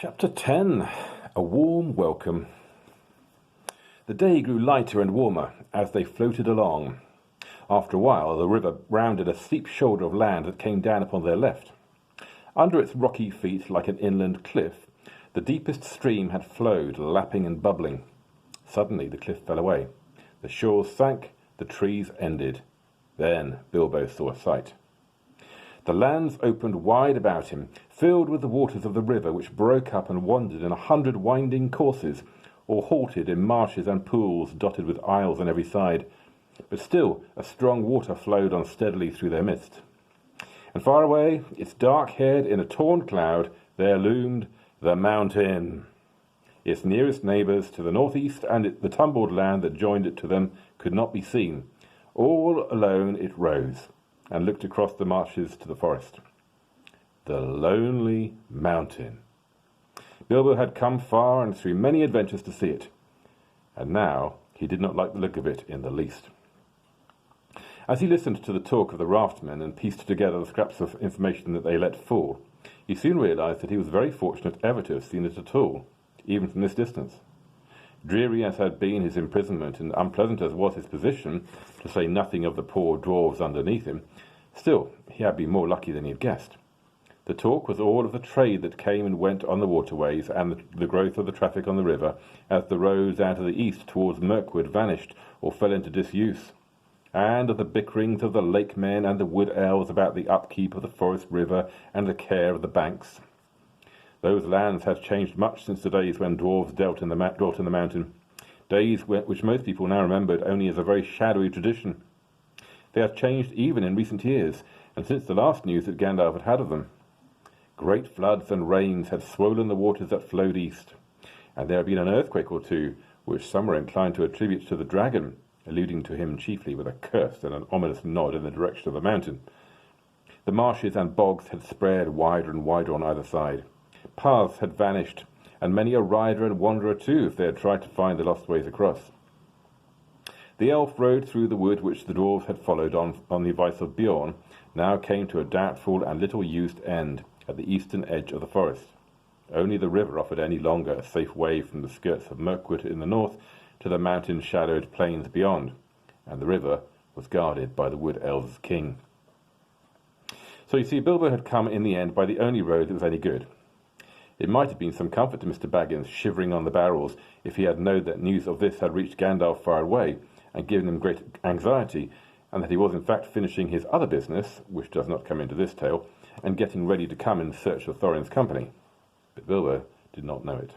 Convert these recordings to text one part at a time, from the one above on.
Chapter 10. A Warm Welcome. The day grew lighter and warmer as they floated along. After a while, the river rounded a steep shoulder of land that came down upon their left. Under its rocky feet, like an inland cliff, the deepest stream had flowed, lapping and bubbling. Suddenly the cliff fell away. The shores sank, the trees ended. Then Bilbo saw a sight. The lands opened wide about him, filled with the waters of the river, which broke up and wandered in 100 winding courses, or halted in marshes and pools dotted with isles on every side. But still a strong water flowed on steadily through their midst. And far away, its dark head in a torn cloud, there loomed the mountain. Its nearest neighbours to the northeast and the tumbled land that joined it to them could not be seen. All alone it rose, and looked across the marshes to the forest. The lonely mountain. Bilbo had come far and through many adventures to see it, and now he did not like the look of it in the least. As he listened to the talk of the raftsmen and pieced together the scraps of information that they let fall, he soon realized that he was very fortunate ever to have seen it at all, even from this distance. Dreary as had been his imprisonment, and unpleasant as was his position, to say nothing of the poor dwarves underneath him, still he had been more lucky than he had guessed. The talk was all of the trade that came and went on the waterways, and the growth of the traffic on the river, as the roads out of the east towards Mirkwood vanished or fell into disuse, and of the bickerings of the lake men and the wood elves about the upkeep of the forest river and the care of the banks. Those lands had changed much since the days when dwarves dwelt in the mountain, days which most people now remembered only as a very shadowy tradition. They had changed even in recent years, and since the last news that Gandalf had had of them. Great floods and rains had swollen the waters that flowed east, and there had been an earthquake or two, which some were inclined to attribute to the dragon, alluding to him chiefly with a curse and an ominous nod in the direction of the mountain. The marshes and bogs had spread wider and wider on either side. Paths had vanished, and many a rider and wanderer too, if they had tried to find the lost ways across. The elf road through the wood which the dwarves had followed on the advice of Beorn now came to a doubtful and little-used end at the eastern edge of the forest. Only the river offered any longer a safe way from the skirts of Mirkwood in the north to the mountain-shadowed plains beyond, and the river was guarded by the wood elves' king. So you see, Bilbo had come in the end by the only road that was any good. It might have been some comfort to Mr. Baggins, shivering on the barrels, if he had known that news of this had reached Gandalf far away, and given him great anxiety, and that he was in fact finishing his other business, which does not come into this tale, and getting ready to come in search of Thorin's company. But Bilbo did not know it.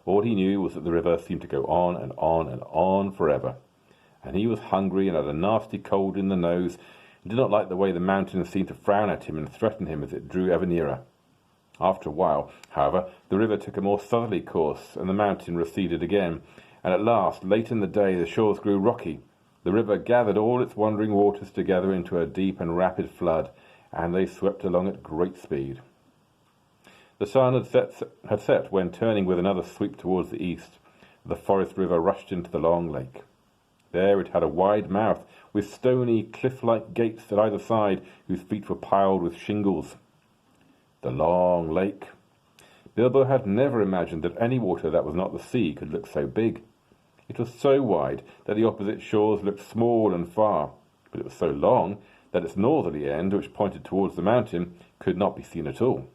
All he knew was that the river seemed to go on and on and on forever, and he was hungry and had a nasty cold in the nose, and did not like the way the mountains seemed to frown at him and threaten him as it drew ever nearer. After a while, however, the river took a more southerly course, and the mountain receded again, and at last, late in the day, the shores grew rocky. The river gathered all its wandering waters together into a deep and rapid flood, and they swept along at great speed. The sun had set when, turning with another sweep towards the east, the forest river rushed into the long lake. There it had a wide mouth, with stony, cliff-like gates at either side, whose feet were piled with shingles. The long lake. Bilbo had never imagined that any water that was not the sea could look so big. It was so wide that the opposite shores looked small and far, but it was so long that its northerly end, which pointed towards the mountain, could not be seen at all.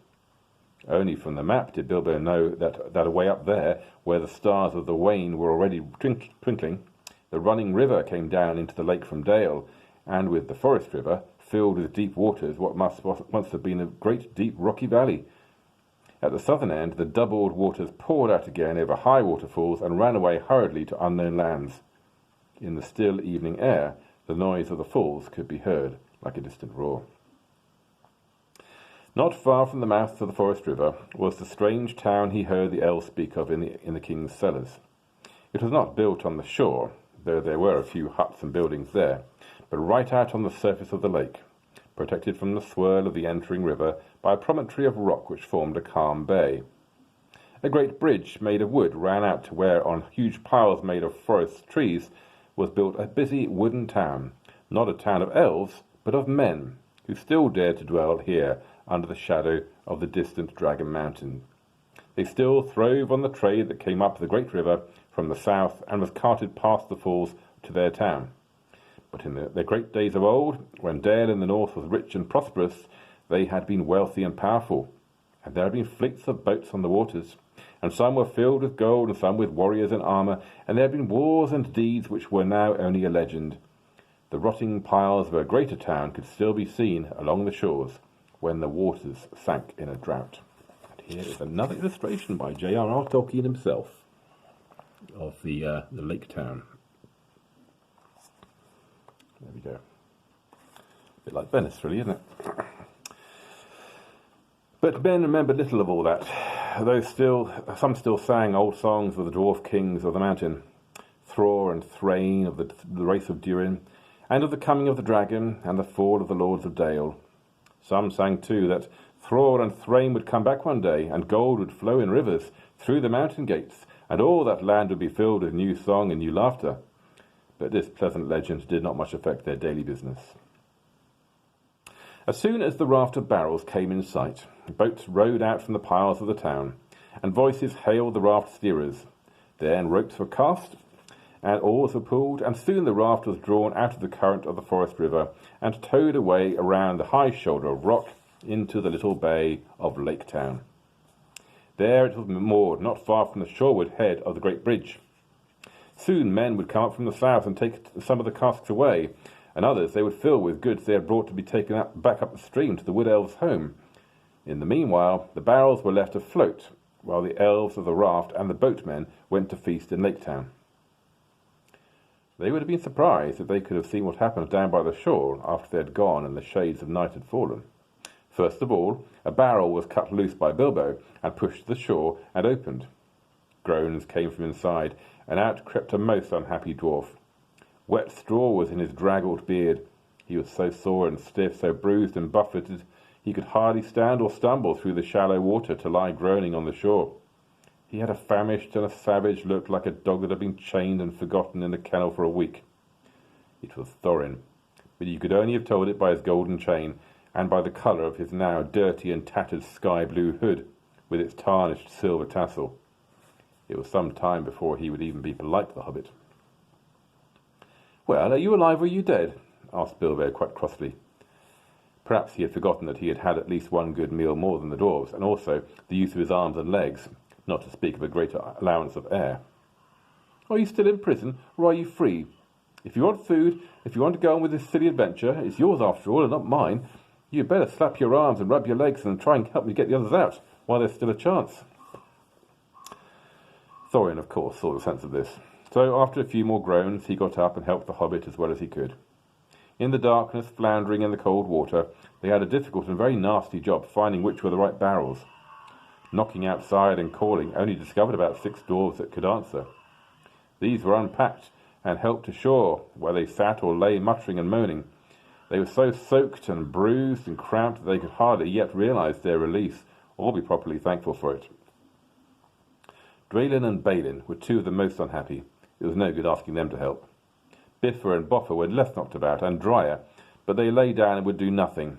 Only from the map did Bilbo know that away up there, where the stars of the Wain were already twinkling, the running river came down into the lake from Dale, and with the forest river, filled with deep waters, what must once have been a great deep rocky valley. At the southern end, the doubled waters poured out again over high waterfalls and ran away hurriedly to unknown lands. In the still evening air, the noise of the falls could be heard like a distant roar. Not far from the mouth of the forest river was the strange town he heard the elves speak of in the king's cellars. It was not built on the shore, though there were a few huts and buildings there, but right out on the surface of the lake, protected from the swirl of the entering river by a promontory of rock which formed a calm bay. A great bridge made of wood ran out to where, on huge piles made of forest trees, was built a busy wooden town, not a town of elves, but of men, who still dared to dwell here under the shadow of the distant Dragon Mountain. They still throve on the trade that came up the great river from the south and was carted past the falls to their town. But in their great days of old, when Dale in the north was rich and prosperous, they had been wealthy and powerful, and there had been fleets of boats on the waters, and some were filled with gold and some with warriors in armour, and there had been wars and deeds which were now only a legend. The rotting piles of a greater town could still be seen along the shores when the waters sank in a drought. And here is another illustration by J.R.R. Tolkien himself of the lake town. There we go. A bit like Venice, really, isn't it? But men remembered little of all that, though some still sang old songs of the dwarf kings of the mountain, Thror and Thrain of the race of Durin, and of the coming of the dragon and the fall of the lords of Dale. Some sang too that Thror and Thrain would come back one day, and gold would flow in rivers through the mountain gates, and all that land would be filled with new song and new laughter. But this pleasant legend did not much affect their daily business. As soon as the raft of barrels came in sight, boats rowed out from the piles of the town, and voices hailed the raft steerers. Then ropes were cast, and oars were pulled, and soon the raft was drawn out of the current of the forest river, and towed away around the high shoulder of rock into the little bay of Lake Town. There it was moored, not far from the shoreward head of the great bridge. Soon men would come up from the south and take some of the casks away, and others they would fill with goods they had brought to be taken back up the stream to the wood elves' home. In the meanwhile, the barrels were left afloat, while the elves of the raft and the boatmen went to feast in Lake Town. They would have been surprised if they could have seen what happened down by the shore after they had gone and the shades of night had fallen. First of all, a barrel was cut loose by Bilbo and pushed to the shore and opened. Groans came from inside, and out crept a most unhappy dwarf. Wet straw was in his draggled beard. He was so sore and stiff, so bruised and buffeted, he could hardly stand or stumble through the shallow water to lie groaning on the shore. He had a famished and a savage look, like a dog that had been chained and forgotten in a kennel for a week. It was Thorin, but you could only have told it by his golden chain, and by the colour of his now dirty and tattered sky-blue hood, with its tarnished silver tassel. It was some time before he would even be polite to the Hobbit. "Well, are you alive or are you dead?" asked Bilbo quite crossly. Perhaps he had forgotten that he had had at least one good meal more than the dwarves, and also the use of his arms and legs, not to speak of a greater allowance of air. "Are you still in prison, or are you free? If you want food, if you want to go on with this silly adventure, it's yours after all, and not mine. You'd better slap your arms and rub your legs and try and help me get the others out, while there's still a chance." Thorin, of course, saw the sense of this. So, after a few more groans, he got up and helped the Hobbit as well as he could. In the darkness, floundering in the cold water, they had a difficult and very nasty job finding which were the right barrels. Knocking outside and calling, only discovered about 6 dwarves that could answer. These were unpacked and helped to shore, where they sat or lay muttering and moaning. They were so soaked and bruised and cramped that they could hardly yet realise their release, or be properly thankful for it. Drelin and Balin were 2 of the most unhappy. It was no good asking them to help. Bifur and Boffer were less knocked about and drier, but they lay down and would do nothing.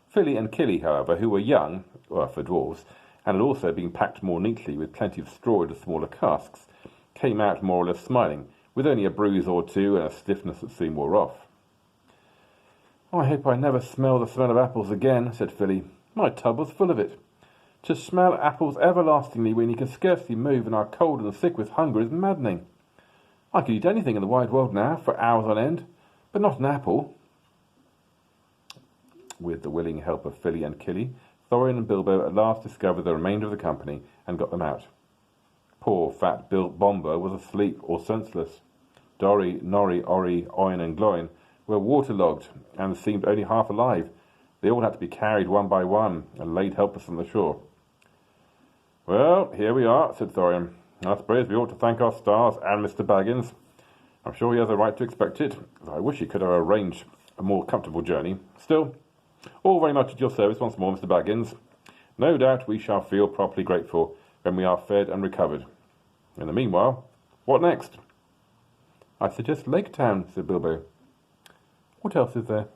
Filly and Killy, however, who were young, for dwarves, and had also been packed more neatly with plenty of straw into smaller casks, came out more or less smiling, with only a bruise or 2 and a stiffness that soon wore off. "I hope I never smell the smell of apples again," said Filly. "My tub was full of it. To smell apples everlastingly when you can scarcely move and are cold and sick with hunger is maddening. I could eat anything in the wide world now, for hours on end, but not an apple." With the willing help of Filly and Killy, Thorin and Bilbo at last discovered the remainder of the company and got them out. Poor fat Bomber was asleep or senseless. Dorry, Norry, Orry, Oin and Gloin were waterlogged and seemed only half alive. They all had to be carried one by one and laid helpless on the shore. "Well, here we are," said Thorin. "I suppose we ought to thank our stars and Mr. Baggins. I'm sure he has a right to expect it, though I wish he could have arranged a more comfortable journey. Still, all very much at your service once more, Mr. Baggins. No doubt we shall feel properly grateful when we are fed and recovered. In the meanwhile, what next?" "I suggest Lake Town," said Bilbo. "What else is there?"